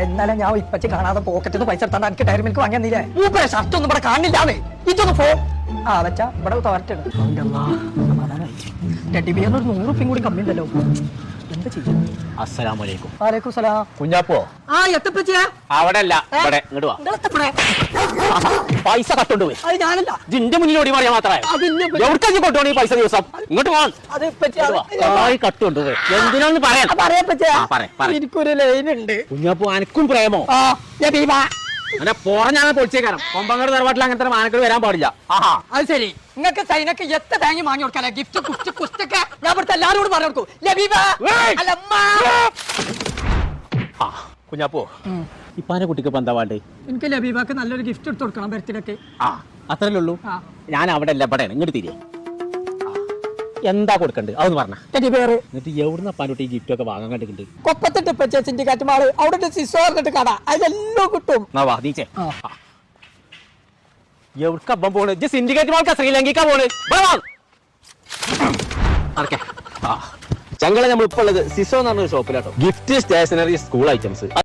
ഇന്നലെ ഞാൻ ഇപ്പച്ചി കാണാതെ പോക്കറ്റിന്ന് പൈസ എടുത്താണ്ട് എനിക്ക് ഡയറി മിൽക്ക് വാങ്ങിയെന്നില്ലേ മൂപ്പരെ ഷർട്ട് ഒന്നും ഇവിടെ കാണില്ലാന്ന് ഇതൊന്ന് പോ ആ വെച്ചാ ഇവിടെ തോരട്ടുണ്ട് ടെഡി ബിയറിന് 100 റുപ്യം കൂടി കമ്മി ഉണ്ടല്ലോ എന്താ ചെയ്യും? അസ്സലാമലൈക്കും. വലൈക്കും സലാം. കുഞ്ഞാപ്പോ ആ എത്തപ്പച്ചിയാ അവിടെ അല്ല ഇവിടെ ഇങ്ങോട്ട് വാ. പൈസ കട്ടുകൊണ്ടുപോയി അത് ഞാനല്ല ജിന്റെ മുന്നിൽ ഓടി പറയാൻ മാത്രമേ എവിടേക്ക് കൊണ്ടുപോകണം ഈ പൈസ ദിവസം ഇങ്ങോട്ട് പോകാൻ കട്ടുകൊണ്ടുപോയി എന്തിനാന്ന് പറയാം എനിക്കൊരു ലൈൻ ഉണ്ട്. കുഞ്ഞാപ്പോ അനക്കും പ്രേമോ അങ്ങനെ പോറഞ്ഞാണ് പൊളിച്ചേക്കാരം കൊമ്പങ്ങാട് തറവാട്ടിൽ അങ്ങനത്തെ മാനക്കേട് വരാൻ പാടില്ല. ആഹാ അത് ശരി. നിങ്ങൾക്ക് സൈനക്ക് എത്ര തേങ്ങ വാങ്ങി കൊടുക്കാല്ലേ ഗിഫ്റ്റ് കുസ്റ്റ് കുസ്റ്റൊക്കെ ഞാൻ ഇവിടുത്തെ എല്ലാവരോടും പറഞ്ഞു കൊടുക്കും. കുഞ്ഞാപ്പോ ഇപ്പാനെ കുട്ടിക്ക് ഇപ്പൊ എന്താ വേണ്ടേ? എനിക്ക് ലബീബാക്ക് നല്ലൊരു ഗിഫ്റ്റ് എടുത്ത് കൊടുക്കണം ബർത്ത്ഡേക്ക്. ആ അത്രല്ലേ ഉള്ളൂ. ഞാൻ അവിടെ അല്ല ഇവിടെ ഇങ്ങോട്ട് തിരികെ എന്താ കൊടുക്കണ്ടേ അതൊന്ന് പറഞ്ഞ എന്നിട്ട് എവിടുന്ന അപ്പാനോട്ട് ഈ ഗിഫ്റ്റ് ഒക്കെ വാങ്ങാൻ കണ്ടിട്ടുണ്ട്? കൊപ്പത്തിട്ട് പച്ചേച്ചിന്റെ കാറ്റുമാള് അവിടെ സിസോ പറഞ്ഞിട്ട് കട അതിലെല്ലാം കിട്ടും. എവിടക്ക അപ്പം പോണ്? സിൻഡിക്കേറ്റ് മാൾക്കാ ശ്രീലങ്കയ്ക്കാ പോണ്? ചങ്ങളെ നമ്മൾ ഇപ്പൊ ഉള്ളത് സിസോ എന്ന് പറഞ്ഞ ഷോപ്പിലാട്ടോ. Gift stationery school items